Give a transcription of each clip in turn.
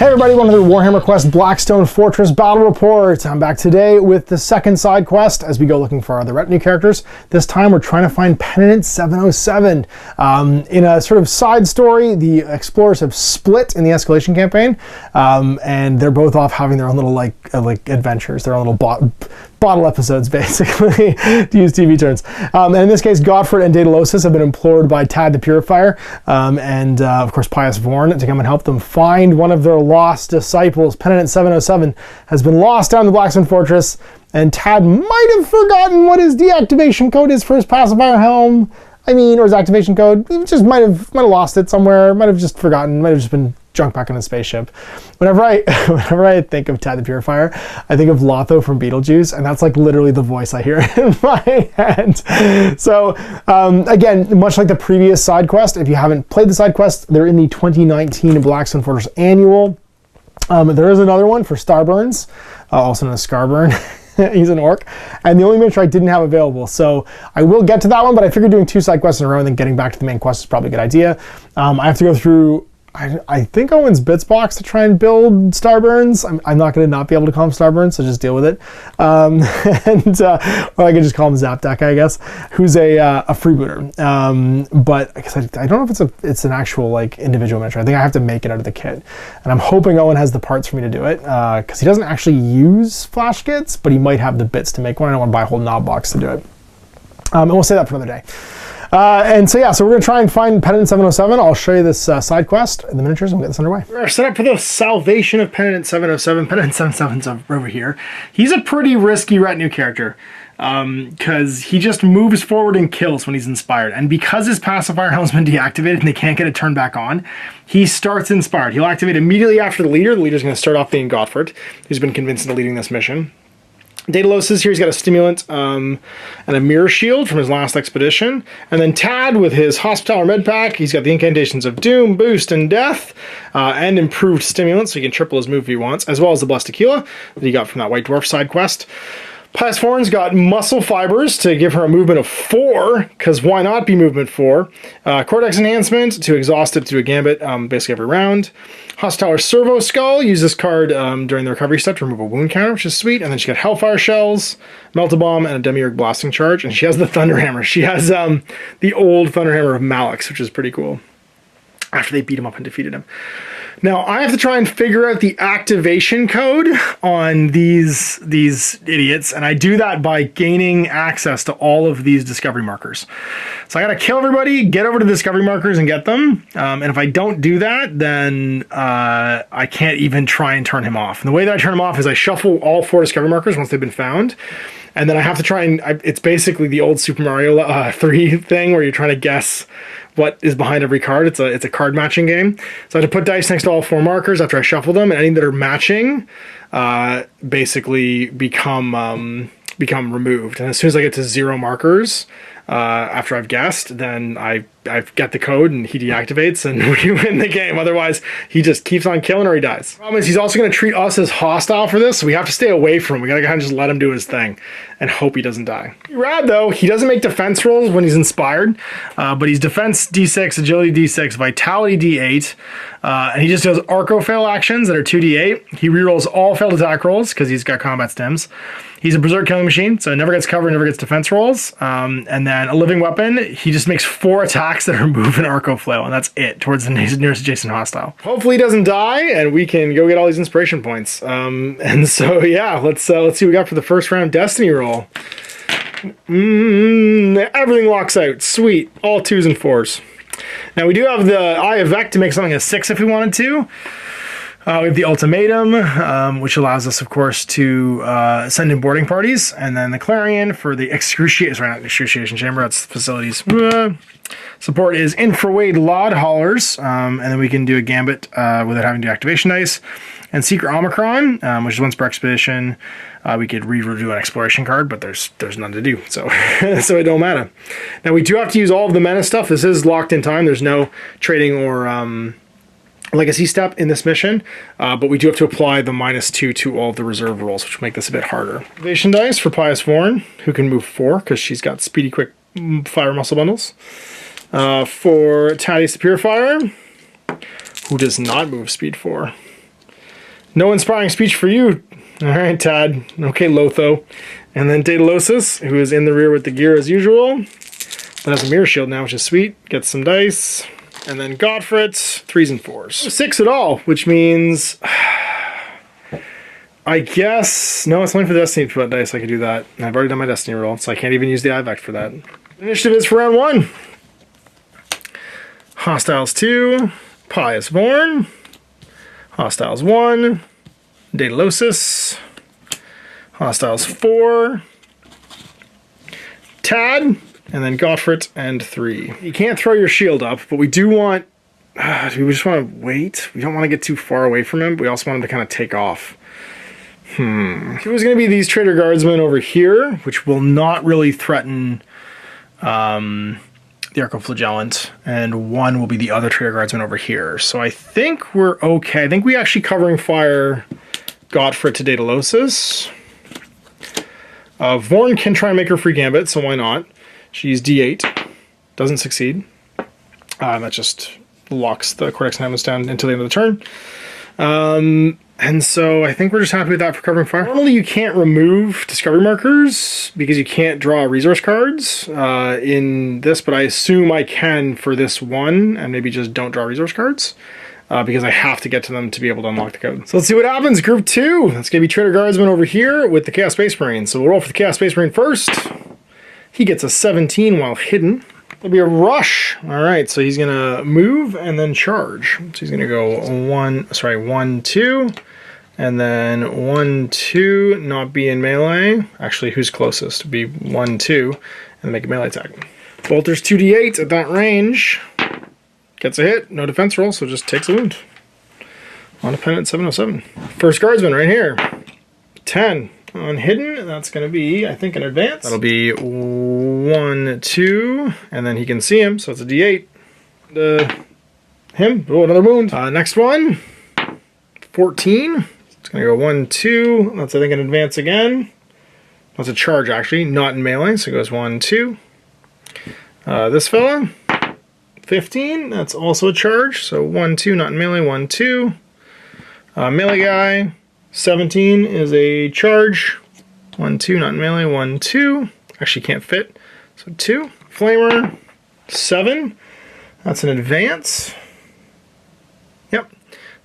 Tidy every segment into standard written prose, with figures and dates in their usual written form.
Hey everybody, welcome to the Warhammer Quest Blackstone Fortress Battle Report. I'm back today with the second side quest as we go looking for other retinue characters. This time we're trying to find Penintent 707. In a sort of side story, the explorers have split in the escalation campaign, and they're both off having their own little like adventures, their own little bottle episodes, basically, to use TV terms. And in this case, Gotfret and Daedolosus have been implored by Tad the Purifier, and of course Pious Vorn to come and help them find one of their lost disciples. Penintent 707 has been lost down the Blackstone Fortress, and Tad might have forgotten what his deactivation code is for his pacifier helm. I mean, or his activation code. He just might have lost it somewhere, might have just forgotten, might have just been drunk back on his spaceship. Whenever I think of Tad the Purifier, I think of Lotho from Beetlejuice, and that's like literally the voice I hear in my head. So again, much like the previous side quest, if you haven't played the side quest, they're in the 2019 Blackstone Fortress Annual. There is another one for Starburns, also known as Scarburn. He's an orc, and the only miniature I didn't have available, so I will get to that one, but I figured doing two side quests in a row and then getting back to the main quest is probably a good idea. I have to go through I think Owen's Bits box to try and build Starburns. I'm not going to not be able to call him Starburns, so just deal with it. Or I could just call him Zapdak, I guess, who's a freebooter. But I guess I don't know if it's an actual like individual miniature. I think I have to make it out of the kit, and I'm hoping Owen has the parts for me to do it because he doesn't actually use flash kits, but he might have the bits to make one. I don't want to buy a whole knob box to do it. And we'll say that for another day. And so yeah, so we're going to try and find Penintent 707. I'll show you this side quest and the miniatures, and we'll get this underway. We're set up for the salvation of Penintent 707. Penintent 707's over here. He's a pretty risky retinue character because he just moves forward and kills when he's inspired. And because his pacifier helm's been deactivated and they can't get it turned back on, he starts inspired. He'll activate immediately after the leader. The leader's going to start off being Gotfret, who's been convinced into leading this mission. Daedolosus here, he's got a stimulant and a mirror shield from his last expedition. And then Tad with his Hospitaller med pack, he's got the incantations of Doom, Boost, and Death, and improved stimulant, so he can triple his move if he wants, as well as the Blessed Tequila that he got from that White Dwarf side quest. Pious Vorn's got muscle fibers to give her a movement of 4, because why not be movement 4? Cortex enhancement to exhaust it to do a gambit basically every round. Hospitaller Servo Skull, use this card during the recovery step to remove a wound counter, which is sweet. And then she got Hellfire Shells, Melt a Bomb, and a Demiurge Blasting Charge. And she has the Thunderhammer. She has the old Thunderhammer of Malix, which is pretty cool, after they beat him up and defeated him. Now, I have to try and figure out the activation code on these idiots, and I do that by gaining access to all of these discovery markers. So I gotta kill everybody, get over to the discovery markers and get them, and if I don't do that, then I can't even try and turn him off. And the way that I turn him off is I shuffle all 4 discovery markers once they've been found, and then I have to try and, it's basically the old Super Mario 3 thing where you're trying to guess what is behind every card. It's a card matching game. So I have to put dice next to all 4 markers after I shuffle them, and any that are matching basically become removed. And as soon as I get to 0 markers after I've guessed, then I get the code and he deactivates and we win the game. Otherwise, he just keeps on killing or he dies. The problem is he's also going to treat us as hostile for this, so we have to stay away from him. We got to kind of just let him do his thing and hope he doesn't die. Rad though, he doesn't make defense rolls when he's inspired, but he's defense D6, agility D6, vitality D8, and he just does Arco fail actions that are 2D8. He rerolls all failed attack rolls because he's got combat stims. He's a berserk killing machine, so it never gets cover, never gets defense rolls. And then a living weapon, he just makes 4 attacks that are move and Arco Flail, and that's it, towards the nearest adjacent hostile. Hopefully he doesn't die, and we can go get all these inspiration points. And so yeah, let's see what we got for the first round Destiny roll. Everything locks out, sweet, all 2s and 4s. Now we do have the Eye of Vec to make something a 6 if we wanted to. We have the Ultimatum, which allows us, of course, to send in boarding parties, and then the Clarion for the excruciation chamber. That's facilities. Support is Infrawade Laud Haulers, and then we can do a gambit without having to do activation dice. And Secret Omicron, which is once per expedition. We could redo an exploration card, but there's none to do, so so it don't matter. Now we do have to use all of the mana stuff. This is locked in time. There's no trading or legacy step in this mission, but we do have to apply the -2 to all the reserve rolls, which will make this a bit harder. Activation dice for Pious Vorn, who can move 4 because she's got speedy, quick fire muscle bundles. For Thaddeus the Purifier, who does not move speed 4. No inspiring speech for you. All right, Tad. Okay, Lotho. And then Daedolosus, who is in the rear with the gear as usual, but has a mirror shield now, which is sweet. Gets some dice. And then Gotfret, 3s and 4s. 6 at all, which means... I guess... No, it's only for the Destiny dice I could do that. And I've already done my Destiny roll, so I can't even use the IVAC for that. Initiative is for round 1. Hostiles 2. Pious Vorn. Hostiles 1. Daedolosus. Hostiles 4. Tad. And then Gotfret and 3. You can't throw your shield up, but we do want... we just want to wait. We don't want to get too far away from him, but we also want him to kind of take off. It was going to be these Traitor Guardsmen over here, which will not really threaten the Archoflagellant, and 1 will be the other Traitor Guardsmen over here. So I think we're okay. I think we actually covering fire Gotfret to Daedolosus. Vorn can try and make her free gambit, so why not? She's D8. Doesn't succeed. That just locks the Cortex Animus down until the end of the turn. And so I think we're just happy with that for covering fire. Normally you can't remove discovery markers because you can't draw resource cards in this, but I assume I can for this one, and maybe just don't draw resource cards because I have to get to them to be able to unlock the code. So let's see what happens. Group 2. That's going to be Traitor Guardsman over here with the Chaos Space Marine. So we'll roll for the Chaos Space Marine first. He gets a 17 while hidden. It'll be a rush. All right, so he's going to move and then charge. So he's going to go 1, 2. And then 1, 2, not be in melee. Actually, who's closest? Be 1, 2, and make a melee attack. Bolter's 2d8 at that range. Gets a hit, no defense roll, so just takes a wound. On a Penintent 707. First Guardsman right here. 10. On hidden, that's going to be, I think, an advance. That'll be 1, 2, and then he can see him, so it's a d8. Him, oh, another wound. Next one, 14. It's going to go 1, 2. That's, I think, an advance again. That's a charge, actually, not in melee, so it goes 1, 2. This fella, 15. That's also a charge, so 1, 2, not in melee, 1, 2. Melee guy, 17 is a charge. 1, 2, not in melee, 1, 2. Actually can't fit, so 2. Flamer, 7. That's an advance. Yep.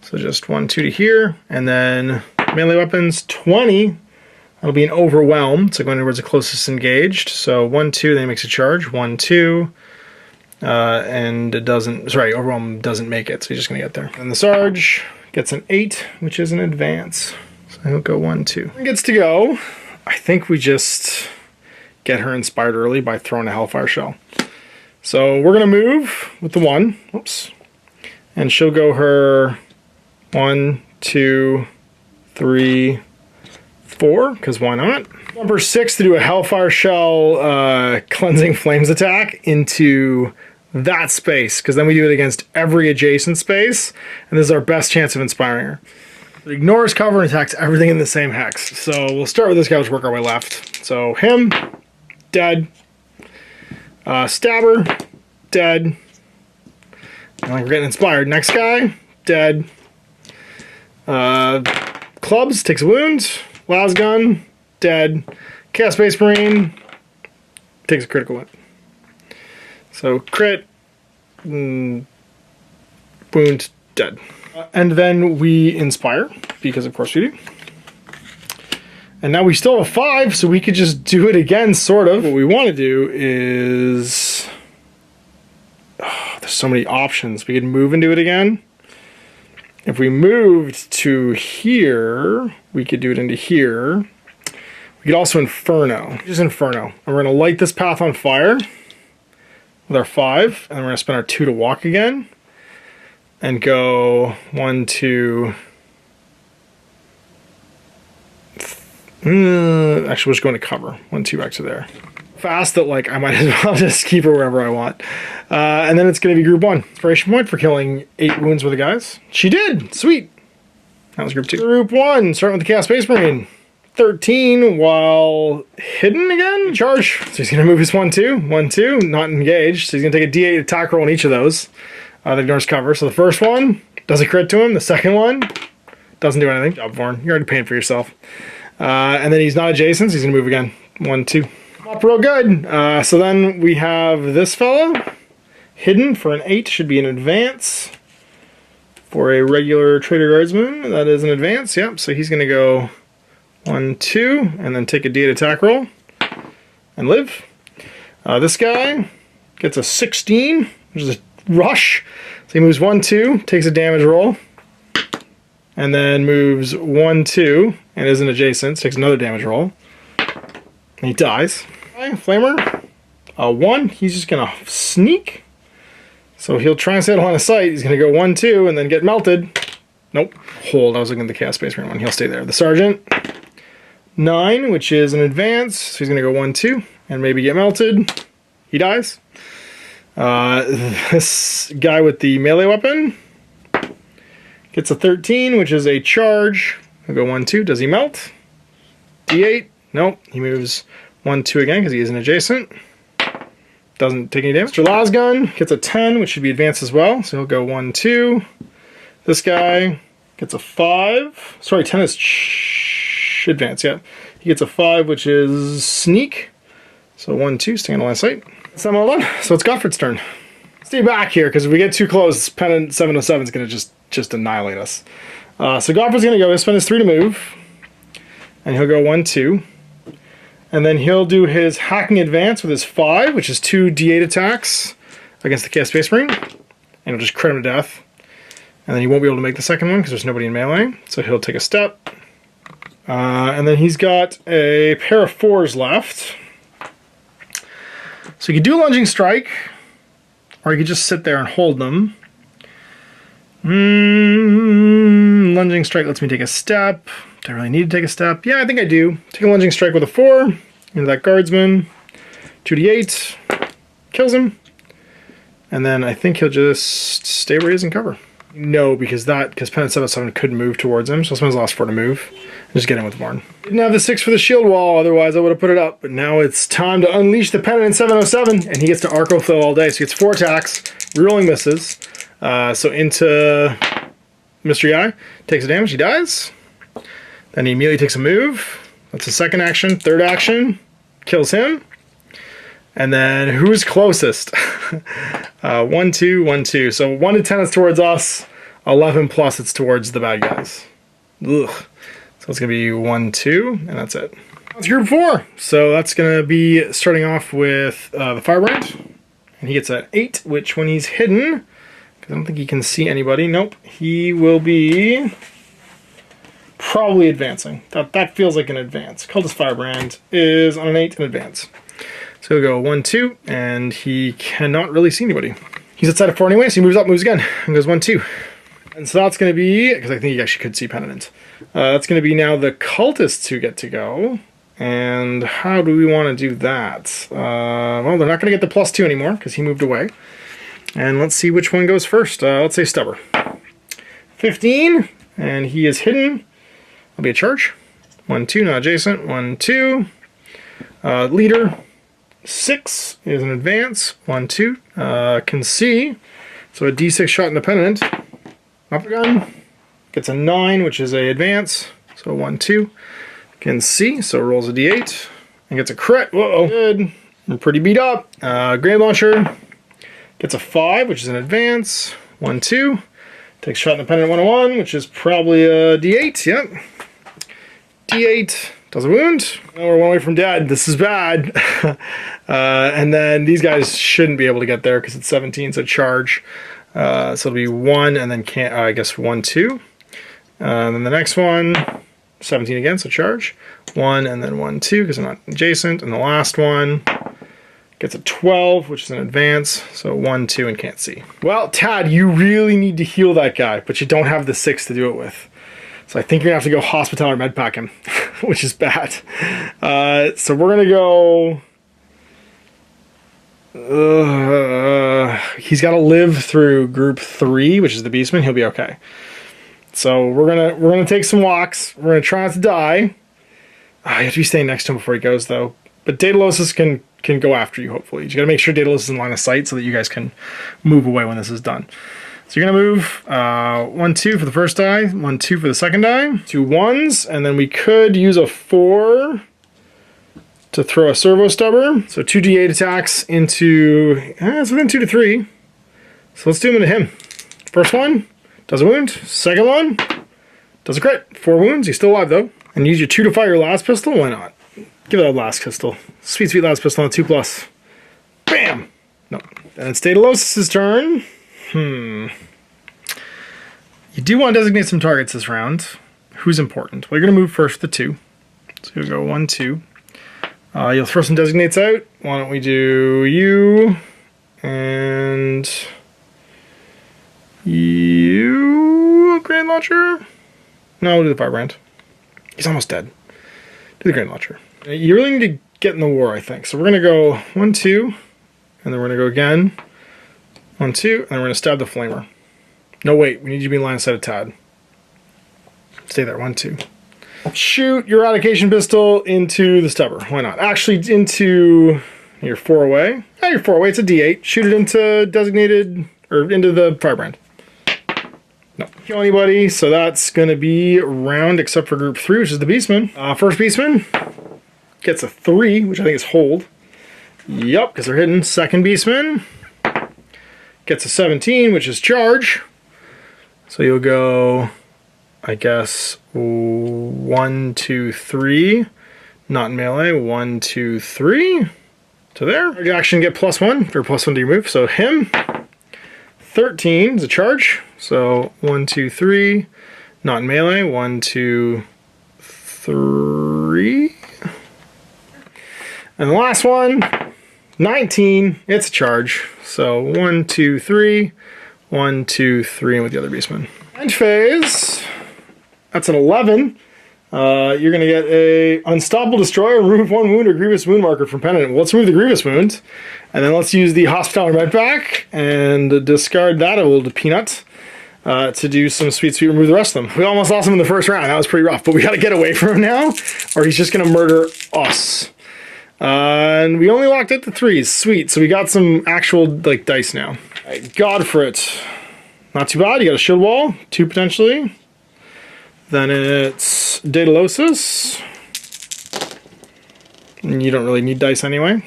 So just 1, 2 to here, and then melee weapons, 20. That'll be an overwhelm, so going towards the closest engaged. So 1, 2, then he makes a charge. 1, 2, and it doesn't, sorry, overwhelm doesn't make it, so he's just gonna get there. And the Sarge gets an 8, which is an advance. So he'll go 1, 2. He gets to go. I think we just get her inspired early by throwing a Hellfire Shell. So we're gonna move with the 1, oops, and she'll go her 1, 2, 3, 4, because why not? Number 6 to do a Hellfire Shell Cleansing Flames attack into that space, because then we do it against every adjacent space, and this is our best chance of inspiring her. It ignores cover and attacks everything in the same hex. So we'll start with this guy, let's work our way left. So him, dead. Stabber, dead. And we're getting inspired. Next guy, dead. Clubs, takes a wound. Lasgun, dead. Chaos Space Marine, takes a critical hit. So crit, wound, dead. And then we inspire, because of course we do. And now we still have 5, so we could just do it again, sort of. What we want to do is... Oh, there's so many options. We could move and do it again. If we moved to here, we could do it into here. We could also Inferno. Just Inferno. And we're going to light this path on fire with our 5. And then we're going to spend our 2 to walk again. And go 1, 2... actually, we're just going to cover. 1, 2 back to there. Fast that, like, I might as well just keep her wherever I want. And then it's going to be group 1. Inspiration point for killing 8 wounds with the guys. She did! Sweet! That was group 2. Group 1, starting with the Chaos Space Marine. 13 while hidden again? Charge. So he's going to move his 1, 2. 1, 2, not engaged. So he's going to take a D8 attack roll on each of those. That ignores cover. So the first one does a crit to him. The second one Doesn't do anything. Good job, Vorn. You're already paying for yourself. And then he's not adjacent, so he's going to move again. 1, 2. Up real good. So then we have this fellow. Hidden for an 8. Should be an advance. For a regular Trader Guardsman, that is an advance. Yep, so he's going to go 1, 2, and then take a D8 attack roll. And live. This guy gets a 16, which is a rush. So he moves 1, 2, takes a damage roll. And then moves 1, 2, and isn't adjacent, takes another damage roll. And he dies. Flamer, 1, he's just gonna sneak. So he'll try and stay on a sight. He's gonna go 1, 2, and then get melted. Nope. Hold, I was looking at the Chaos Space Marine one. He'll stay there. The Sergeant, 9, which is an advance. So he's gonna go 1, 2, and maybe get melted. He dies. This guy with the melee weapon gets a 13, which is a charge. He'll go 1, 2. Does he melt? D8. Nope. He moves 1, 2 again because he isn't adjacent. Doesn't take any damage. Mr. Lasgun gets a 10, which should be advanced as well. So he'll go 1, 2. This guy gets a 5. Sorry, 10 is advance, yeah. He gets a 5, which is sneak. So 1, 2, staying on line of sight. That's all done. So it's Gotfret's turn. Stay back here, because if we get too close, Penintent 707 is going to just annihilate us. So Gotfret's going to go, he'll spend his 3 to move. And he'll go 1, 2. And then he'll do his hacking advance with his 5, which is 2 D8 attacks against the Chaos Space Marine. And he'll just crit him to death. And then he won't be able to make the second one because there's nobody in melee. So he'll take a step. And then he's got a pair of 4s left. So he could do a lunging strike, or he could just sit there and hold them. Lunging strike lets me take a step. Do I really need to take a step? Yeah, I think I do. Take a lunging strike with a 4 into that guardsman. 2d8. Kills him. And then I think he'll just stay where he is and cover. No, because Penintent 707 couldn't move towards him, so I'll spend his last 4 to move. Just get in with Varn. Didn't have the 6 for the shield wall, otherwise I would have put it up. But now it's time to unleash the Penintent 707, and he gets to Arco Flow all day. So he gets 4 attacks, rerolling misses. So into Mystery Eye, takes a damage, he dies. Then he immediately takes a move. That's his second action. Third action, kills him. And then who's closest? 1, 2, 1, 2. So 1 to 10 is towards us. 11 plus it's towards the bad guys. Ugh. So it's going to be 1, 2, and that's it. That's group 4. So that's going to be starting off with the Firebrand. And he gets an 8, which when he's hidden, because I don't think he can see anybody. Nope. He will be probably advancing. That feels like an advance. Cultist Firebrand is on an 8 in advance. So he'll go 1, 2, and he cannot really see anybody. He's outside of 4 anyway, so he moves up, moves again, and goes 1, 2. And so that's going to be, because I think he actually could see Penintent. That's going to be now the cultists who get to go. And how do we want to do that? Well, they're not going to get the +2 anymore, because he moved away. And let's see which one goes first. Let's say Stubber. 15, and he is hidden. That'll be a charge. 1, 2, not adjacent. 1, 2. Leader. 6 is an advance. 1, 2. Can see. So a D6 shot independent. Upper gun. Gets a 9, which is a advance. So 1, 2. Can see. So rolls a D8. And gets a crit. Whoa. Good. I'm pretty beat up. Grenade launcher. Gets a 5, which is an advance. 1, 2. Takes shot independent 101, which is probably a D8. Yep. D8. Does a wound. Oh, we're 1 away from dead. This is bad. And then these guys shouldn't be able to get there because it's 17, so charge. So it'll be 1 and then can't, I guess 1, 2. And then the next one, 17 again, so charge. 1 and then 1, 2 because I'm not adjacent. And the last one gets a 12, which is an advance. So 1, 2 and can't see. Well, Tad, you really need to heal that guy, but you don't have the 6 to do it with. So I think you're going to have to go hospital or med pack him, which is bad. So we're going to go... he's got to live through group 3, which is the Beastman. He'll be okay. So we're gonna take some walks. We're going to try not to die. You have to be staying next to him before he goes, though. But Daedolosus can go after you, hopefully. You got to make sure Daedalosus is in line of sight so that you guys can move away when this is done. So you're gonna move 1, 2 for the first die, 1, 2 for the second die, 2 1s, and then we could use a 4 to throw a servo stubber. So 2 D8 attacks into, it's within 2 to 3. So let's do them into him. First one, does a wound. Second one, does a crit. 4 wounds, he's still alive though. And use your 2 to fire your last pistol, why not? Give it that last pistol. Sweet, sweet last pistol on a 2+. Bam! No. Then it's Daedolosus' turn. You do want to designate some targets this round. Who's important? Well, you're going to move first with the 2. So you'll go 1, 2. You'll throw some designates out. Why don't we do you and you, Grenade Launcher? No, we'll do the Firebrand. He's almost dead. Do the Grenade Launcher. You really need to get in the war, I think. So we're going to go 1, 2, and then we're going to go again. 1, 2, and then we're going to stab the Flamer. No, wait, we need you to be in line of sight of Tad. Stay there, 1, 2. Shoot your eradication pistol into the stubber. Why not? Actually, into your 4 away. Yeah, your 4 away, it's a D8. Shoot it into designated, or into the Firebrand. No. Kill anybody, so that's going to be round except for group 3, which is the Beastman. First Beastman gets a 3, which I think is hold. Yup, because they're hidden. Second Beastman gets a 17, which is charge. So you'll go, I guess, 1, 2, 3. Not in melee. 1, 2, 3. To there. Your action get +1, or +1 to your move. So him. 13 is a charge. So 1, 2, 3. Not in melee. 1, 2, 3. And the last one, 19. It's a charge. So 1, 2, 3. 1, 2, 3, and with the other Beastman. End phase. That's an 11. You're going to get a Unstoppable Destroyer, remove 1 wound or Grievous Wound marker from Penitent. Well, let's remove the Grievous Wound, and then let's use the Hospitality Med Pack and discard that old peanut to do some sweet, sweet remove the rest of them. We almost lost him in the first round. That was pretty rough, but we got to get away from him now, or he's just going to murder us. And we only locked out the 3s. Sweet. So we got some actual like dice now. All right, Gotfret. Not too bad. You got a shield wall. 2 potentially. Then it's Daedolosus. You don't really need dice anyway.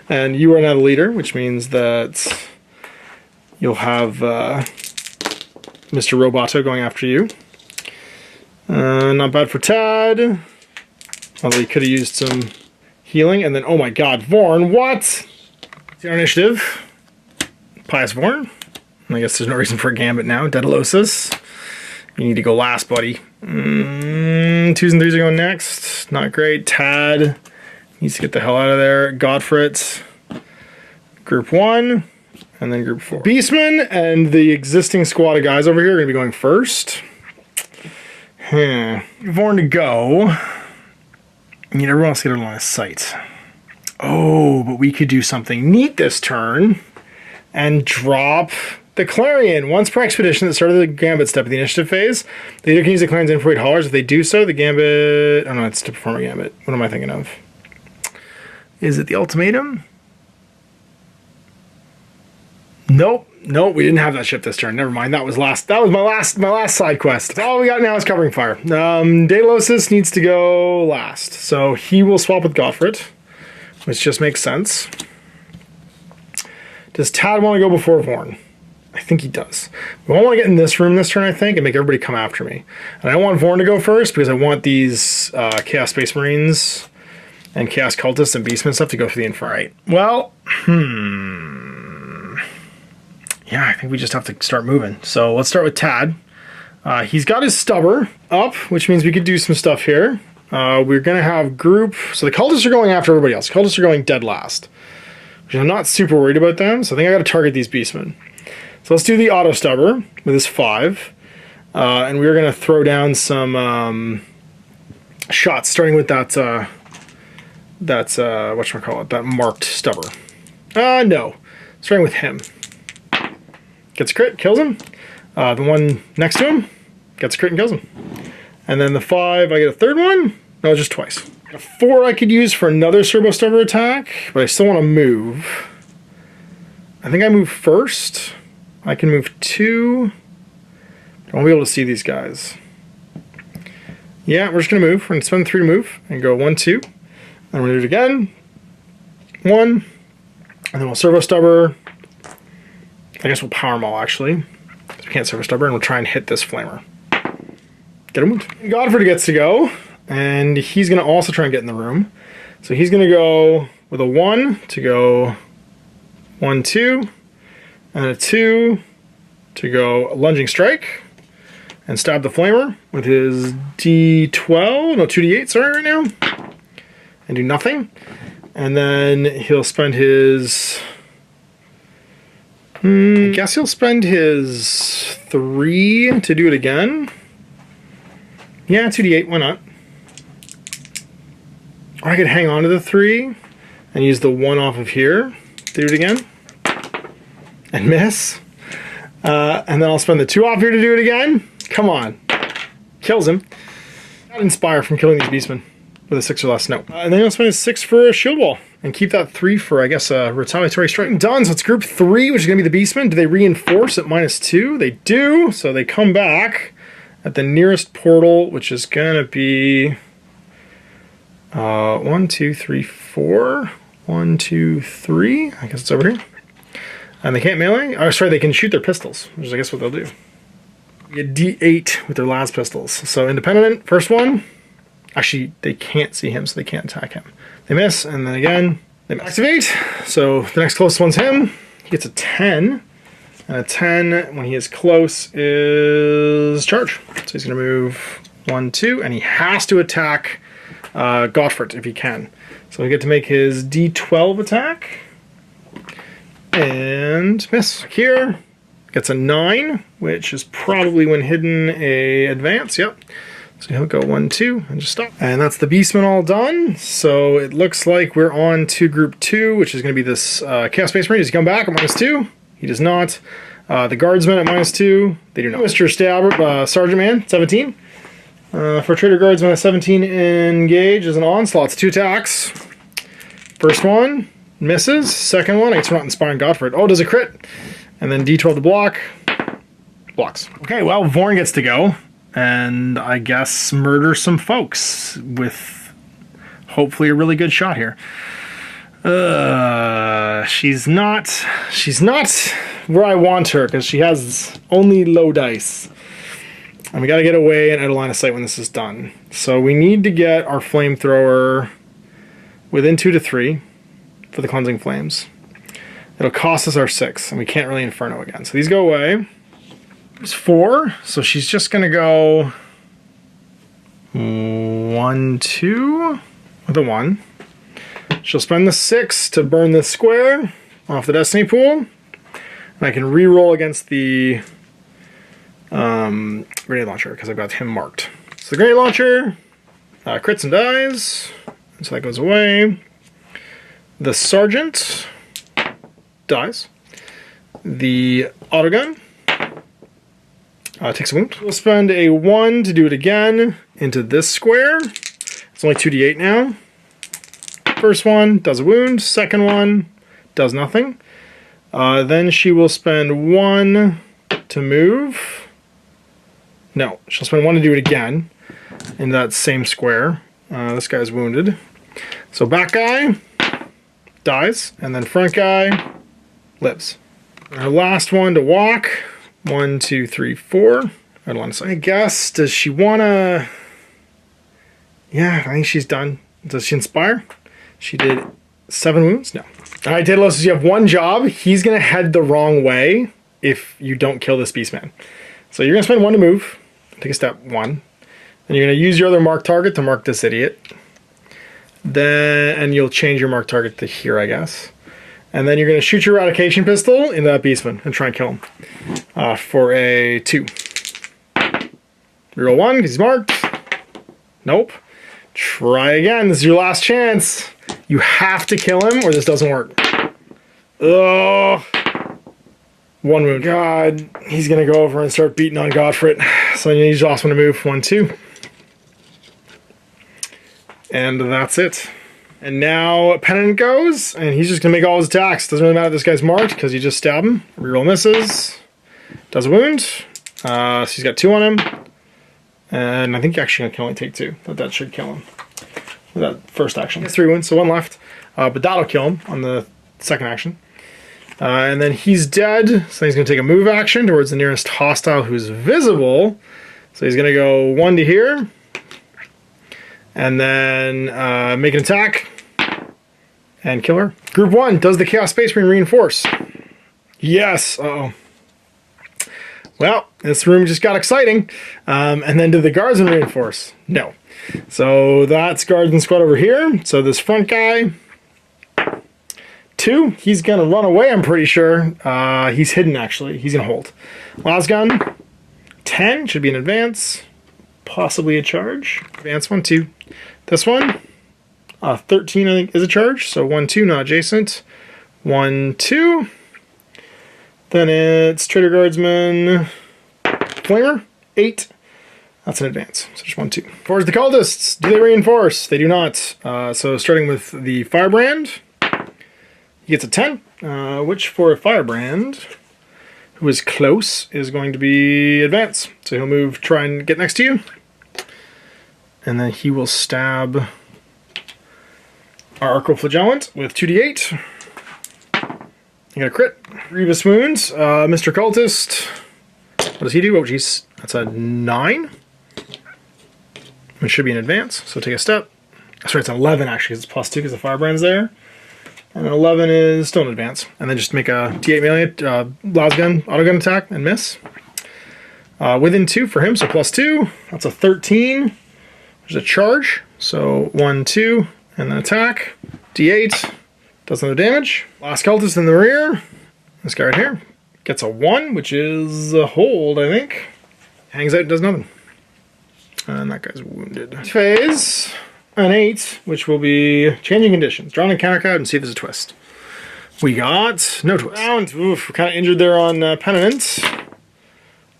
And you are now the leader, which means that you'll have Mr. Roboto going after you. Not bad for Tad. Although he could have used some healing. And then, oh my god, Vorn, what? Our initiative. Pious Vorn. I guess there's no reason for a gambit now. Daedolosus. You need to go last, buddy. 2s and 3s are going next. Not great. Tad needs to get the hell out of there. Gotfret. Group 1. And then group 4. Beastman and the existing squad of guys over here are going to be going first. Vorn to go. You need everyone else to get a line of sight. Oh, but we could do something neat this turn and drop the Clarion. Once per expedition that started the Gambit step of the initiative phase, the leader can use the Clarion's infrared haulers. If they do so, the Gambit... Oh no, it's to perform a Gambit. What am I thinking of? Is it the ultimatum? Nope. Nope, we didn't have that ship this turn. Never mind. That was my last side quest. All we got now is covering fire. Daedolosus needs to go last. So he will swap with Gotfret, which just makes sense. Does Tad want to go before Vorn? I think he does. We all want to get in this room this turn, I think, and make everybody come after me. And I want Vorn to go first because I want these Chaos Space Marines and Chaos Cultists and Beastmen stuff to go for the info. Right. Well, yeah, I think we just have to start moving. So let's start with Tad. He's got his stubber up, which means we could do some stuff here. We're going to have group... So the Cultists are going after everybody else. Cultists are going dead last. Which I'm not super worried about them, so I think I got to target these Beastmen. So let's do the auto stubber with his 5. And we're going to throw down some shots, starting with that whatchamacallit, that marked stubber. No. Starting with him. Gets a crit, kills him. The one next to him gets a crit and kills him. And then the 5, I get a third one? No, just twice. A 4 I could use for another Servo Stubber attack, but I still want to move. I think I move first. I can move 2. I won't be able to see these guys. Yeah, we're just going to move. We're going to spend 3 to move and go 1, 2. And we're going to do it again. 1. And then we'll servo stubber. I guess we'll power maul actually. We can't servo stubber, and we'll try and hit this flamer. Get him. Gotfret gets to go, and he's going to also try and get in the room. So he's going to go with a 1 to go 1, 2, and a 2 to go a lunging strike and stab the flamer with his D12, no 2D8, sorry, right now, and do nothing. And then he'll spend his, I guess he'll spend his 3 to do it again. Yeah, 2D8, why not? Or I could hang on to the 3 and use the 1 off of here to do it again. And miss. And then I'll spend the 2 off here to do it again. Come on. Kills him. Not inspire from killing these beastmen with a 6 or less, no. And then he'll spend his 6 for a shield wall. And keep that 3 for, I guess, a retaliatory strike. Done, so it's group 3, which is going to be the beastmen. Do they reinforce at -2? They do, so they come back at the nearest portal, which is going to be 1, 2, 3, 4. 1, 2, 3. I guess it's over here. And they can't melee? Oh, sorry, they can shoot their pistols, which is, I guess, what they'll do. You get D8 with their las pistols. So independent, first one. Actually, they can't see him, so they can't attack him. They miss, and then again, they activate. So the next closest one's him. He gets a 10. And a 10, when he is close, is charge. So he's going to move 1, 2, and he has to attack Gotfret if he can. So we get to make his D12 attack. And miss. Here gets a 9, which is probably when hidden a advance. Yep. So he'll go 1, 2, and just stop. And that's the beastman all done. So it looks like we're on to group 2, which is going to be this Chaos Space Marine. Does he come back at -2? He does not. The guardsmen at -2. They do not. Mr. Sergeant Man, 17. For Trader Guardsman at 17, engage as an onslaught. It's 2 attacks. First one misses. Second one, I guess we're not inspiring Gotfret. Oh, does a crit. And then D12 to block. Blocks. Okay, well, Vorn gets to go. And I guess murder some folks with hopefully a really good shot here. She's not where I want her because she has only low dice. And we got to get away and out of line of sight when this is done. So we need to get our flamethrower within 2 to 3 for the cleansing flames. It'll cost us our 6, and we can't really Inferno again. So these go away. There's 4, so she's just going to go 1, 2 with a 1. She'll spend the 6 to burn this square off the Destiny pool. And I can re-roll against the grenade launcher because I've got him marked. So the grenade launcher crits and dies. So that goes away. The sergeant dies. The autogun takes a wound. We'll spend a 1 to do it again into this square. It's only 2d8 now. First one does a wound. Second one does nothing. Then she will spend 1 to move. No, she'll spend 1 to do it again in that same square. This guy's wounded. So back guy dies, and then front guy lives. Our last one to walk. 1, 2, 3, 4. I don't want to say. I guess, does she want to... Yeah, I think she's done. Does she inspire? She did 7 wounds? No. All right, Daedolosus, you have 1 job. He's going to head the wrong way if you don't kill this beastman. So you're going to spend 1 to move. Take a step 1. And you're going to use your other mark target to mark this idiot. Then, and you'll change your mark target to here, I guess. And then you're going to shoot your eradication pistol into that beastman and try and kill him for a 2. Reroll 1 because he's marked. Nope. Try again. This is your last chance. You have to kill him or this doesn't work. Ugh. 1 wound. God, he's going to go over and start beating on Gotfret. So you need also to move 1, 2. And that's it. And now Penitent goes, and he's just going to make all his attacks. Doesn't really matter if this guy's marked, because you just stab him. Reroll misses. Does a wound. So he's got 2 on him. And I think actually can only take 2. That should kill him. With that first action. He has 3 wounds, so 1 left. But that'll kill him on the second action. And then he's dead, so he's going to take a move action towards the nearest hostile who's visible. So he's going to go 1 to here. And then make an attack. And kill her. Group 1, does the Chaos Space Marine reinforce? Yes. Uh-oh. Well, this room just got exciting. And then did the Guardsmen reinforce? No. So that's Guardsman Squad over here. So this front guy, 2, he's gonna run away, I'm pretty sure. He's hidden actually, he's gonna hold. Last gun, 10, should be an advance, possibly a charge. Advance 1, 2. This one, 13 I think is a charge, so 1, 2, not adjacent. 1, 2. Then it's Traitor Guardsman, Flamer, 8. That's an advance, so just 1, 2. Towards the cultists, do they reinforce? They do not. So starting with the Firebrand, he gets a 10, which for a Firebrand, who is close, is going to be advance. So he'll move, try and get next to you. And then he will stab our Arcoflagellant with 2d8. You got a crit. Grievous wounds. Mr. Cultist, what does he do? Oh, jeez. That's a 9. It should be an advance, so take a step. Sorry, it's an 11 actually, because it's +2 because the Firebrand's there. And an 11 is still an advance. And then just make a D8 melee, lasgun, autogun attack, and miss. Within 2 for him, so +2. That's a 13. There's a charge, so 1, 2, and then attack. D8, does another damage. Last Cultist in the rear, this guy right here, gets a 1, which is a hold, I think. Hangs out and does nothing. And that guy's wounded. Phase, an 8, which will be changing conditions. Draw an encounter card and see if there's a twist. We got no twist. Round. Oof, we're kind of injured there on Penitent.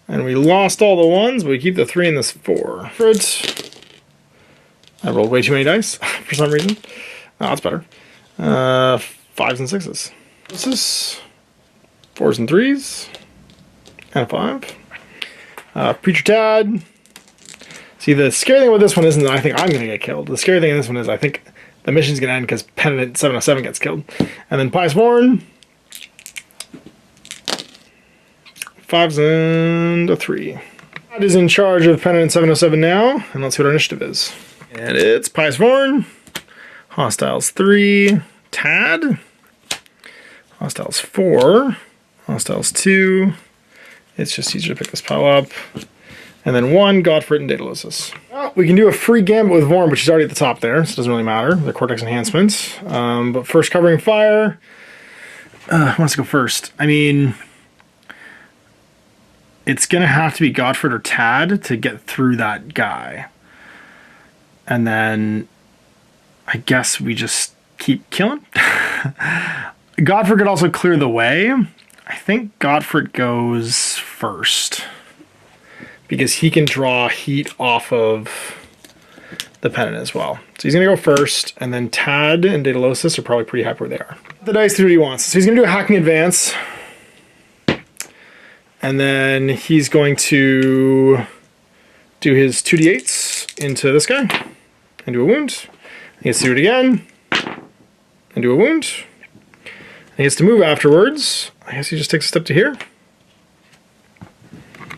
And we lost all the 1s, but we keep the 3 and this 4. Fritz. I rolled way too many dice for some reason. Oh, that's better. 5s and 6s. This is 4s and 3s. And a 5. Preacher Tad. See, the scary thing about this one isn't that I think I'm going to get killed. The scary thing in this one is I think the mission's going to end because Penitent 707 gets killed. And then Pious Born. 5s and a 3. That is in charge of Penitent 707 now. And let's see what our initiative is. And it's Pious Born. Hostiles 3. Tad. Hostiles 4. Hostiles 2. It's just easier to pick this pile up. And then 1, Gotfret and Daedolosus. Well, we can do a free gambit with Vorm, which is already at the top there, so it doesn't really matter. The Cortex enhancements. But first covering fire. Who wants to go first? I mean, it's going to have to be Gotfret or Tad to get through that guy. And then I guess we just keep killing. Gotfret could also clear the way. I think Gotfret goes first, because he can draw heat off of the Penitent as well. So he's going to go first, and then Tad and Daedolosus are probably pretty happy where they are. The dice do what he wants. So he's going to do a hacking advance. And then he's going to do his 2d8s into this guy, and do a wound. He gets to do it again, and do a wound. And he gets to move afterwards. I guess he just takes a step to here.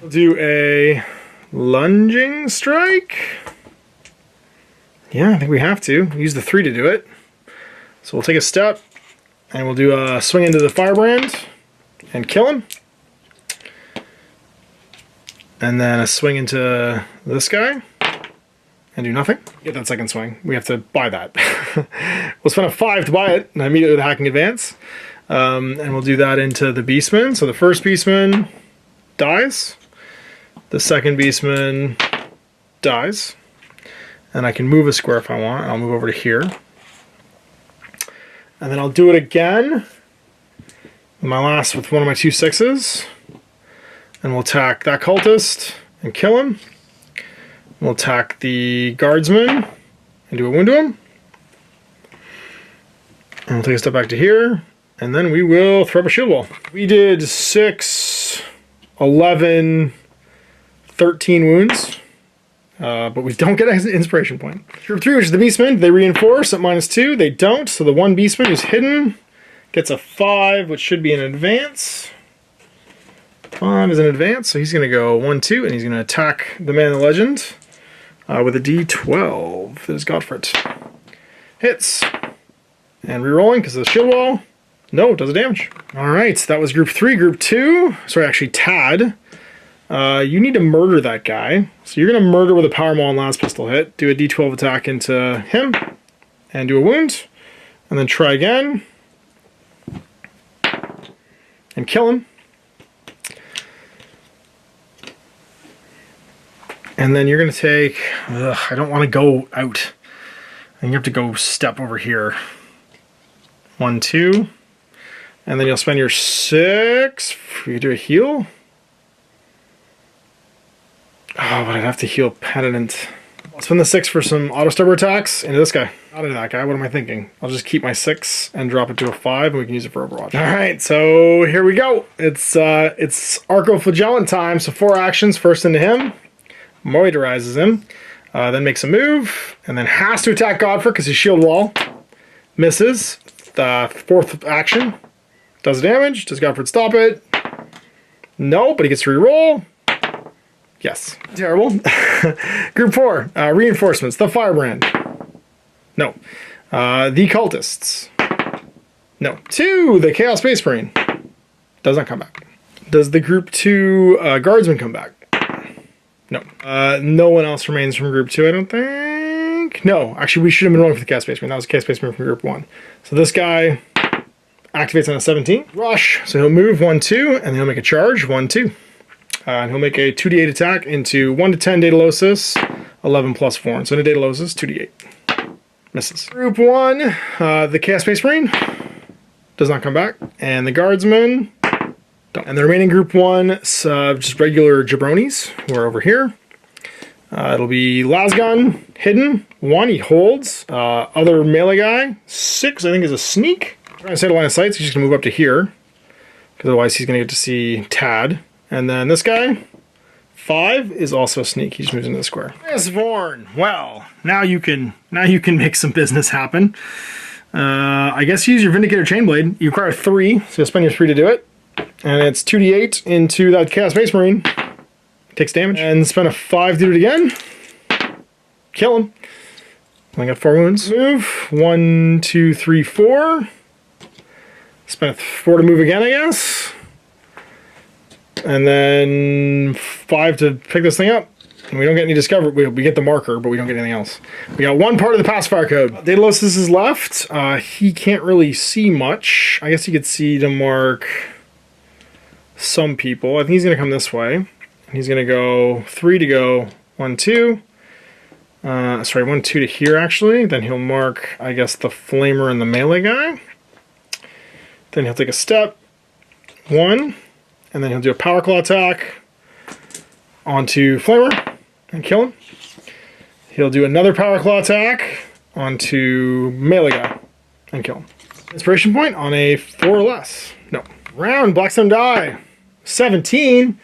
We'll do a lunging strike. Yeah, I think we have to. Use the 3 to do it. So we'll take a step, and we'll do a swing into the Firebrand, and kill him. And then a swing into this guy, and do nothing. Get that second swing. We have to buy that. We'll spend a 5 to buy it, and immediately with a hacking advance. And we'll do that into the Beastman. So the first Beastman dies. The second Beastman dies. And I can move a square if I want. I'll move over to here. And then I'll do it again. With one of my 2 6s. And we'll attack that cultist and kill him. We'll attack the guardsman and do a wound to him. And we'll take a step back to here. And then we will throw up a shield wall. We did 6 11, 13 wounds. But we don't get an inspiration point. Group 3, which is the Beastmen, they reinforce at -2. They don't, so the one Beastman who's hidden gets a 5, which should be an advance. 5 is an advance, so he's going to go 1, 2, and he's going to attack the man in the legend with a D12. There's Gotfret. Hits. And rerolling because of the shield wall. No, it does a damage. Alright, so that was group 3. Group 2, sorry, actually Tad. You need to murder that guy. So you're going to murder with a power maul and last pistol hit. Do a D12 attack into him. And do a wound. And then try again. And kill him. And then you're going to take... I don't want to go out. And you have to go step over here. 1, 2. And then you'll spend your 6. You do a heal. Oh, but I'd have to heal Penitent. I'll spend the 6 for some auto-stubber attacks into this guy. Not into that guy. What am I thinking? I'll just keep my 6 and drop it to a 5, and we can use it for Overwatch. Alright, so here we go. It's Arco-Flagellant time. So 4 actions. First into him. Moisturizes him. Then makes a move. And then has to attack Gotfret because he's shield wall. Misses. The 4th action. Does damage. Does Gotfret stop it? No, but he gets to reroll. Yes. Terrible. Group 4. Reinforcements. The Firebrand. No. The Cultists. No. 2. The Chaos Space Marine. Does not come back. Does the Group 2 Guardsman come back? No. No one else remains from Group 2, I don't think. No. Actually, we should have been rolling for the Chaos Space Marine. That was the Chaos Space Marine from Group 1. So this guy activates on a 17. Rush. So he'll move 1, 2, and he'll make a charge 1, 2. And he'll make a 2d8 attack into 1 to 10 Daedolosus, 11 plus 4. And so into Daedolosus, 2d8. Misses. Group 1, the Chaos Space Marine does not come back. And the Guardsmen don't. And the remaining Group 1, just regular jabronis, who are over here. It'll be Lasgun, hidden, 1, he holds. Other melee guy, 6, I think is a sneak. Trying to set a line of sight, so he's just going to move up to here. Because otherwise he's going to get to see Tad. And then this guy, 5, is also a sneak. He just moves into the square. Yes, Vorn. Well, now you can make some business happen. I guess use your Vindicator Chainblade. You require 3, so you'll spend your 3 to do it. And it's 2d8 into that Chaos Space Marine. Takes damage. And spend a 5 to do it again. Kill him. I got 4 wounds. Move. 1, 2, 3, 4. Spend a 4 to move again, I guess. And then 5 to pick this thing up. And we don't get any discover. We get the marker, but we don't get anything else. We got 1 part of the pacifier code. Daedalosus is left. He can't really see much. I guess he could see to mark some people. I think he's going to come this way. And he's going to go 3 to go 1, 2. Sorry, 1, 2 to here, actually. Then he'll mark, I guess, the flamer and the melee guy. Then he'll take a step. 1. And then he'll do a Power Claw attack onto Flamer and kill him. He'll do another Power Claw attack onto melee guy and kill him. Inspiration point on a 4 or less. No. Round, Blackstone die. 17.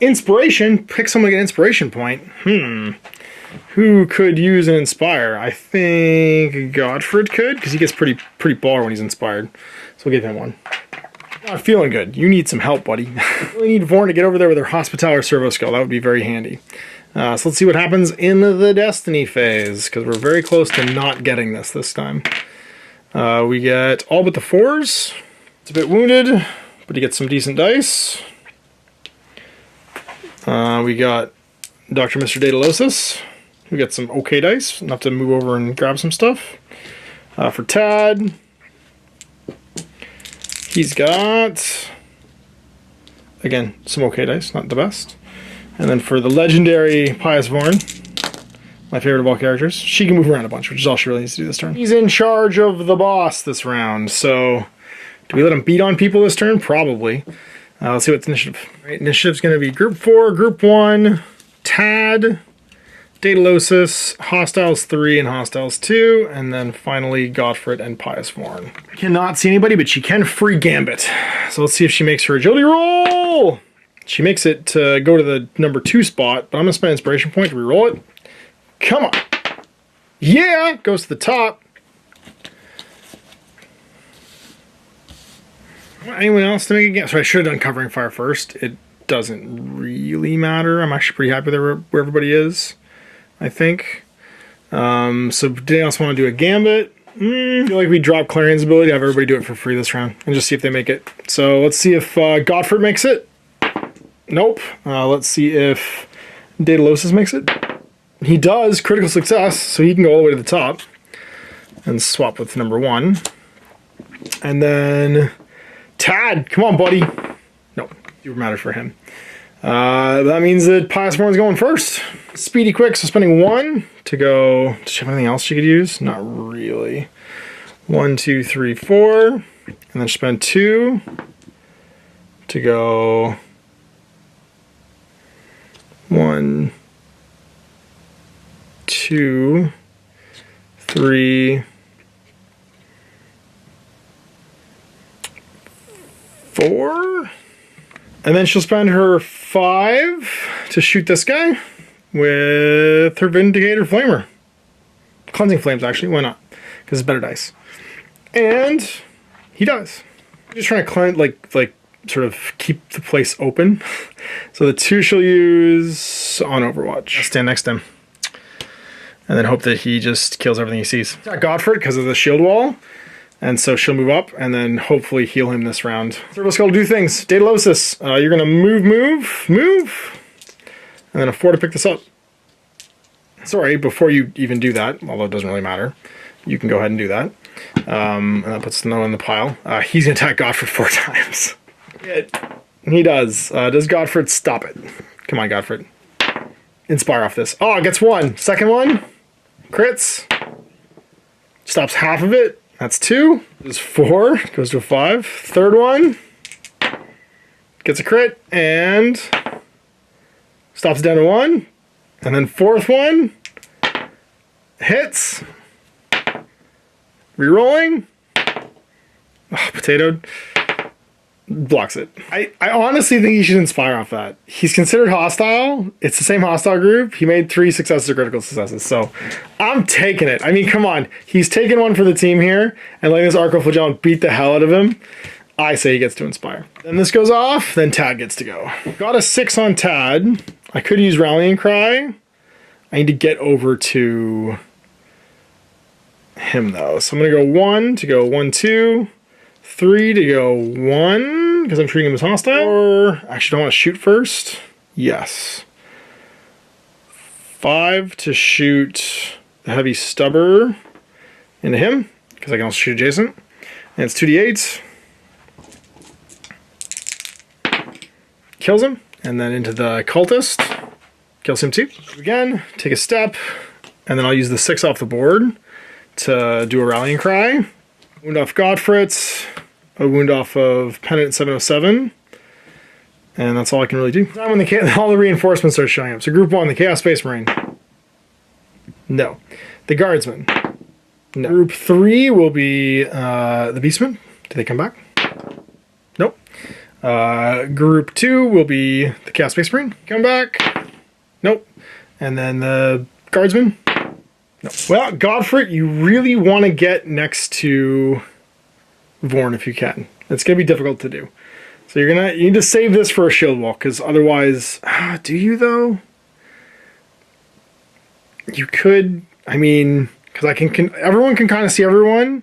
Inspiration. Pick someone to get an inspiration point. Who could use an inspire? I think Gotfret could, because he gets pretty baller when he's inspired. So we'll give him 1. Not feeling good. You need some help, buddy. We need Vorn to get over there with her Hospitaller Servo Skill. That would be very handy. So let's see what happens in the Destiny phase, because we're very close to not getting this time. We get all but the 4s. It's a bit wounded, but he gets some decent dice. We got Dr. Mr. Daedolosus, who gets some okay dice, enough to move over and grab some stuff. For Tad, he's got, again, some okay dice, not the best. And then for the legendary Pious Vorn, my favorite of all characters, she can move around a bunch, which is all she really needs to do this turn. He's in charge of the boss this round, so do we let him beat on people this turn? Probably. Let's see what's initiative. All right, initiative's going to be Group 4, Group 1, Tad, Daedalosus, Hostiles 3 and Hostiles 2, and then finally Gotfret and Pious Vorn. Cannot see anybody, but she can free Gambit. So let's see if she makes her agility roll. She makes it to go to the number 2 spot, but I'm going to spend inspiration point to reroll it. Come on. Yeah, goes to the top. Anyone else to make a game? So I should have done covering fire first. It doesn't really matter. I'm actually pretty happy with where everybody is, I think. So did anyone else want to do a gambit? I feel like we drop Clarion's ability to have everybody do it for free this round and just see if they make it. So let's see if Gotfret makes it. Nope. Let's see if Daedolosus makes it. He does. Critical success, so he can go all the way to the top and swap with number 1. And then Tad, come on, buddy. No, it matters for him. That means that Pious Born's going first. Speedy quick, so spending 1 to go. Does she have anything else she could use? Not really. 1, 2, 3, 4. And then spend 2 to go 1, 2, 3, 4. And then she'll spend her 5 to shoot this guy with her Vindicator Flamer. Cleansing Flames, actually. Why not? Because it's better dice. And he does. I'm just trying to cleanse, like sort of keep the place open. So the 2 she'll use on Overwatch. I'll stand next to him. And then hope that he just kills everything he sees. It's not Gotfret because of the shield wall. And so she'll move up and then hopefully heal him this round. Turbo Skull do things. Daedalosus, you're going to move. And then a 4 to pick this up. Sorry, before you even do that, although it doesn't really matter, you can go ahead and do that. And that puts Snow in the pile. He's going to attack Gotfret 4 times. He does. Does Gotfret stop it? Come on, Gotfret. Inspire off this. Oh, it gets 1. Second one. Crits. Stops half of it. That's 2. There's 4. Goes to a 5. Third one. Gets a crit. And stops down to 1. And then fourth one. Hits. Rerolling. Oh, potatoed. Blocks it. I honestly think he should inspire off that. He's considered hostile. It's the same hostile group. He made 3 successes or critical successes. So I'm taking it. I mean, come on. He's taking one for the team here and letting this Arcoflagellum beat the hell out of him. I say he gets to inspire. Then this goes off. Then Tad gets to go. Got a 6 on Tad. I could use Rallying Cry. I need to get over to him though. So I'm going to go 1 to go 1, 2. 3 to go 1, because I'm treating him as hostile. Or, actually, don't want to shoot first. Yes. 5 to shoot the heavy stubber into him, because I can also shoot adjacent. And it's 2d8. Kills him. And then into the cultist. Kills him too. Again, take a step. And then I'll use the 6 off the board to do a Rallying Cry. Wound off Gotfret, a wound off of Penitent 707, and that's all I can really do. Time when all the reinforcements are showing up. So group 1, the Chaos Space Marine. No. The Guardsman. No. Group 3 will be the Beastmen. Do they come back? Nope. Group 2 will be the Chaos Space Marine. Come back? Nope. And then the Guardsman. No. Well, Gotfret, you really want to get next to Vorn if you can. It's going to be difficult to do. So you need to save this for a shield wall, because otherwise, do you though? You could, I mean, because everyone can kind of see everyone.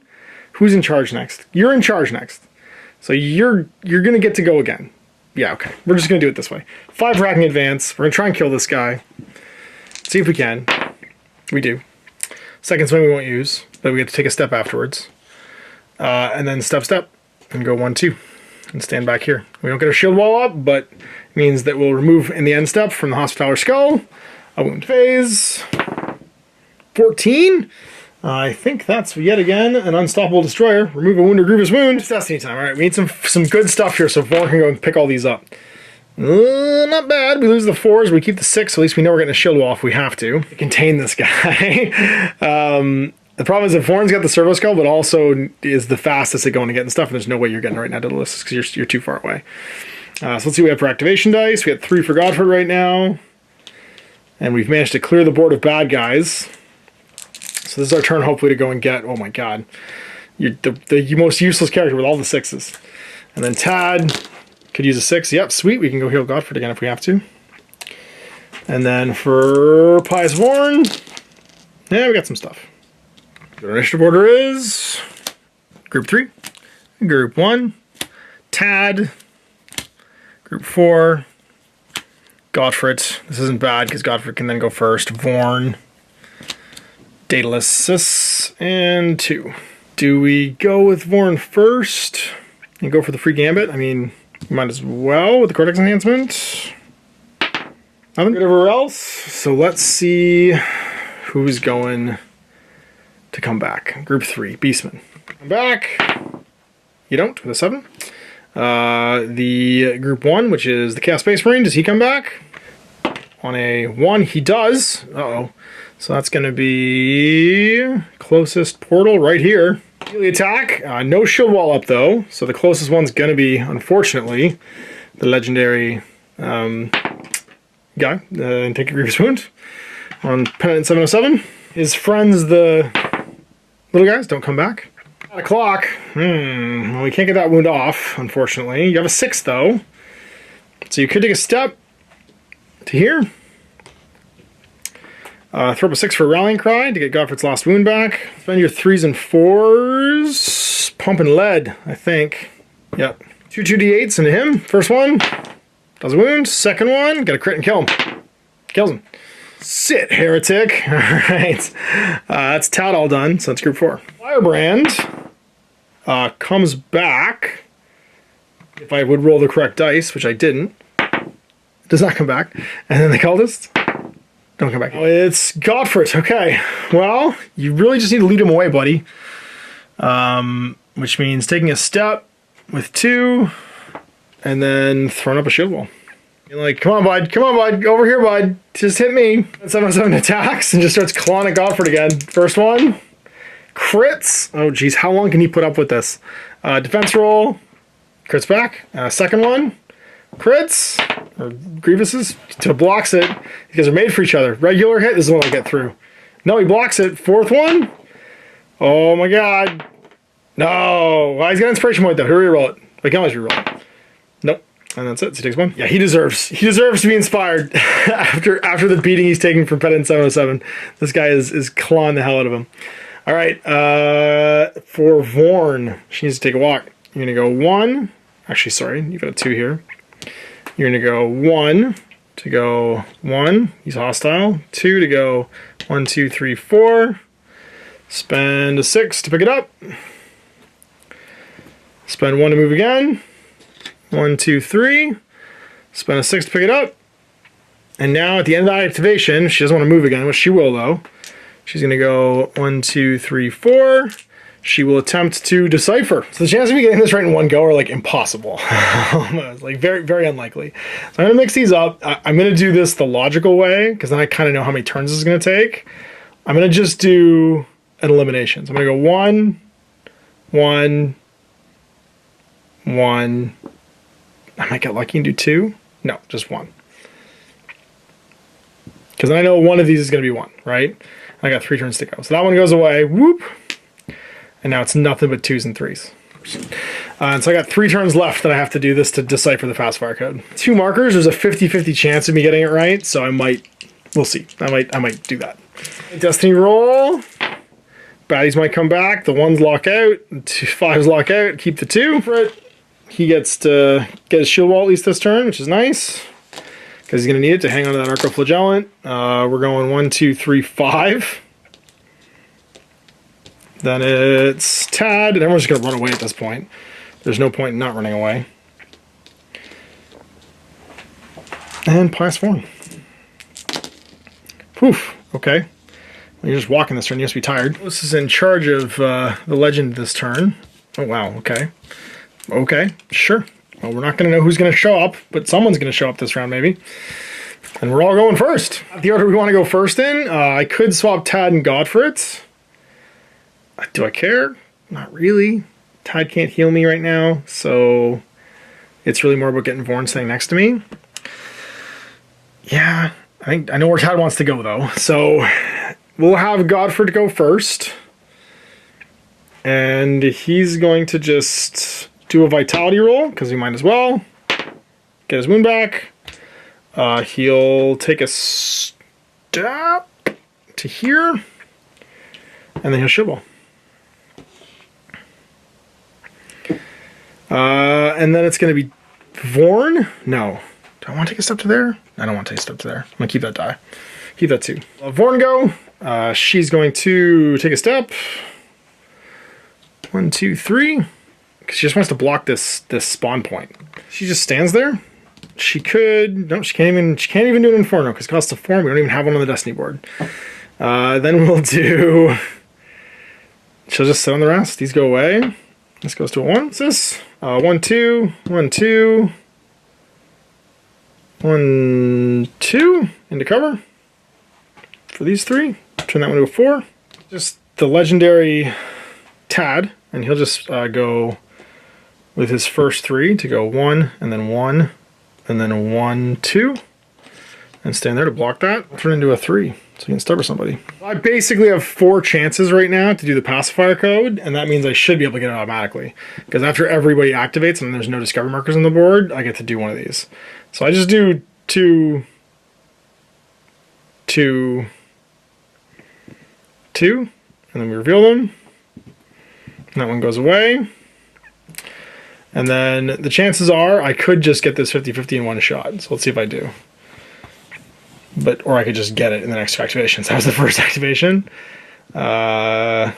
Who's in charge next? You're in charge next. So you're going to get to go again. Yeah, okay. We're just going to do it this way. 5 racking advance. We're going to try and kill this guy. See if we can. We do. Second swing we won't use, but we have to take a step afterwards. And then step, and go 1, 2, and stand back here. We don't get our shield wall up, but it means that we'll remove in the end step from the Hospitaller Skull a wound phase. 14. I think that's yet again an Unstoppable Destroyer. Remove a wound or grievous wound. It's Destiny time. All right, we need some good stuff here, so Vorn can go and pick all these up. Not bad. We lose the 4s. We keep the 6. At least we know we're getting a shield wall if we have to contain this guy. The problem is that Vorn's got the Servo Skull, but also is the fastest at going and getting stuff, and there's no way you're getting it right now, Daedalosus, because you're too far away. So let's see what we have for activation dice. We got 3 for Gotfret right now. And we've managed to clear the board of bad guys. So this is our turn, hopefully, to go and get, oh my god, the most useless character with all the 6s. And then Tad could use a 6. Yep, sweet. We can go heal Gotfret again if we have to. And then for Pious Vorn, yeah, we got some stuff. Our initiative order is Group 3, Group 1, Tad, Group 4, Gotfret. This isn't bad because Gotfret can then go first. Vorn, Daedolosus, and 2. Do we go with Vorn first and go for the free gambit? I mean, we might as well with the Cortex enhancement. Nothing good everywhere else. So let's see who's going to come back. Group 3, Beastman. Come back. You don't with a 7. The Group 1, which is the Chaos Space Marine, does he come back? On a 1, he does. Uh-oh. So that's going to be closest portal right here. Melee attack. No shield wall up, though. So the closest one's going to be, unfortunately, the legendary guy. And take a Grievous Wound on Penitent 707. His friends, the little guys, don't come back. At a clock. Well, we can't get that wound off, unfortunately. You have a 6, though. So you could take a step to here. Throw up a 6 for a Rallying Cry to get Gotfret's last wound back. Spend your 3s and 4s. Pumping lead, I think. Yep. 2 2d8s into him. First one. Does a wound. Second one. Got a crit and kill him. Kills him. Sit, heretic. Alright. That's Tad all done, so that's Group 4. Firebrand comes back. If I would roll the correct dice, which I didn't. Does not come back. And then the Cultist. Don't come back. Oh, it's Gotfret. Okay. Well, you really just need to lead him away, buddy. Which means taking a step with 2 and then throwing up a shield wall. You're like, come on, bud. Come on, bud. Over here, bud. Just hit me. 707 attacks and just starts clawing at Gotfret again. First one. Crits. Oh, geez. How long can he put up with this? Defense roll. Crits back. Second one. Crits. Or Grievous's. To blocks it. Because they're made for each other. Regular hit is the one I get through. No, he blocks it. Fourth one. Oh my god. No. Well, he's got inspiration point though. Here we roll it. I can always reroll it. Nope. And that's it. So he takes 1. Yeah, he deserves to be inspired after the beating he's taking from Penitent 707. This guy is clawing the hell out of him. Alright, for Vorn, she needs to take a walk. You're gonna go 1. Actually, sorry, you've got a 2 here. You're gonna go 1 to go 1. He's hostile. 2 to go 1, 2, 3, 4. Spend a 6 to pick it up. Spend 1 to move again. 1, 2, 3. Spend a 6 to pick it up. And now at the end of that activation, she doesn't want to move again, which she will though. She's going to go 1, 2, 3, 4. She will attempt to decipher. So the chances of me getting this right in one go are like impossible. Like very, very unlikely. So I'm going to mix these up. I'm going to do this the logical way because then I kind of know how many turns this is going to take. I'm going to just do an elimination. So I'm going to go 1, 1, 1. I might get lucky and do 2. No, just 1. Because then I know one of these is going to be 1, right? I got 3 turns to go. So that one goes away. Whoop. And now it's nothing but 2s and 3s. And so I got 3 turns left that I have to do this to decipher the fast-fire code. 2 markers. There's a 50-50 chance of me getting it right. So I might, we'll see. I might do that. Destiny roll. Baddies might come back. The 1s lock out. The 5s lock out. Keep the 2 for it. He gets to get his shield wall at least this turn, which is nice. Because he's going to need it to hang on to that Arcoflagellant. We're going 1, 2, 3, 5. Then it's Tad, and everyone's just going to run away at this point. There's no point in not running away. And Pious Vorn. Poof. Okay. You're just walking this turn. You must be tired. This is in charge of the legend this turn. Oh, wow. Okay. Okay. Sure. Well, we're not going to know who's going to show up, but someone's going to show up this round, maybe. And we're all going first. The order we want to go first in, I could swap Tad and Gotfret. Do I care? Not really. Tad can't heal me right now, so It's really more about getting Vorn staying next to me. Yeah, I know where Tad wants to go though. So we'll have Gotfret go first. And he's going to just do a vitality roll, because he might as well. Get his wound back. He'll take a step to here. And then he'll shovel. And then it's going to be Vorn. No. Do I want to take a step to there? I don't want to take a step to there. I'm going to keep that die. Keep that 2. Vorn go. She's going to take a step. 1, 2, 3. Because she just wants to block this spawn point. She just stands there. She could. No, she can't even do an Inferno because it costs a 4. We don't even have one on the Destiny board. Then we'll do. She'll just sit on the rest. These go away. This goes to a 1. What's this? 1, 2, 1, 2, 1, 2 into cover for these 3. Turn that one to a 4. Just the legendary Tad, and he'll just go with his first 3 to go 1 and then 1 and then a 1, 2, and stand there to block that. Turn into a 3. So you can stubber somebody. I basically have 4 chances right now to do the pacifier code, and that means I should be able to get it automatically. Because after everybody activates and there's no discovery markers on the board, I get to do one of these. So I just do 2, 2, 2, and then we reveal them. And that one goes away. And then the chances are I could just get this 50-50 in one shot. So let's see if I do. Or I could just get it in the next 2 activations. That was the first activation. Do I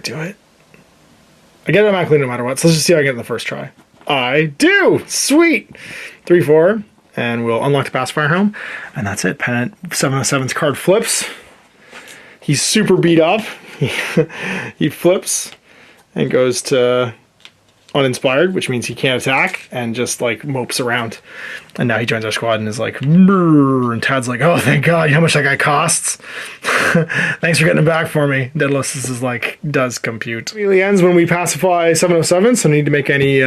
do it? I get it automatically no matter what. So let's just see how I get it in the first try. I do! Sweet! 3, 4. And we'll unlock the pacifier helm. And that's it. Penitent 707's card flips. He's super beat up. He flips and goes to uninspired, which means he can't attack, and just like mopes around. And now he joins our squad and is like, brrr, and Tad's like, oh, thank God, how much that guy costs. Thanks for getting it back for me. Daedolosus is like, does compute. It really ends when we pacify 707, so need to make any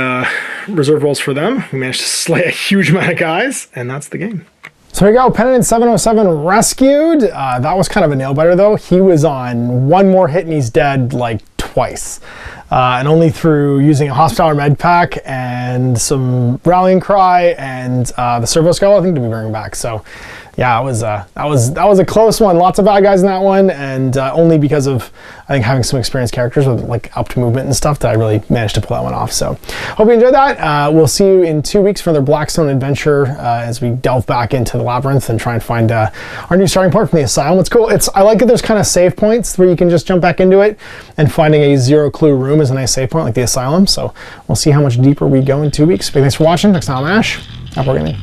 reserve rolls for them. We managed to slay a huge amount of guys, and that's the game. So here we go, Penitent 707 rescued. That was kind of a nail biter though. He was on 1 more hit and he's dead like twice. And only through using a hospitality med pack and some rallying cry and the servo skull, I think, to be bringing back. So yeah, that was a close one. Lots of bad guys in that one, and only because of, I think, having some experienced characters with like up to movement and stuff that I really managed to pull that one off. So hope you enjoyed that. We'll see you in 2 weeks for another Blackstone adventure as we delve back into the Labyrinth and try and find our new starting point from the Asylum. What's cool, I like that there's kind of save points where you can just jump back into it, and finding a 0 clue room is a nice save point like the Asylum. So we'll see how much deeper we go in 2 weeks. Big thanks for watching. Next time, I'm Ash. Happy Wargaming.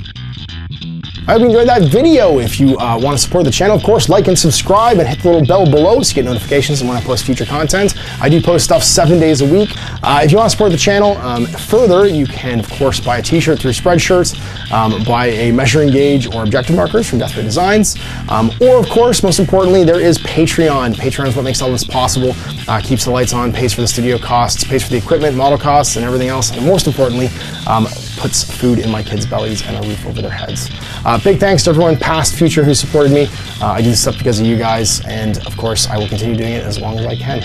I hope you enjoyed that video. If you want to support the channel, of course, like and subscribe and hit the little bell below so you get notifications when I post future content. I do post stuff 7 days a week. If you want to support the channel further, you can, of course, buy a t-shirt through Spreadshirts, buy a measuring gauge or objective markers from Gotfret Designs, or, of course, most importantly, there is Patreon. Patreon is what makes all this possible, keeps the lights on, pays for the studio costs, pays for the equipment, model costs, and everything else, and most importantly, puts food in my kids' bellies and a roof over their heads. Big thanks to everyone, past, future, who supported me. I do this stuff because of you guys, and of course, I will continue doing it as long as I can.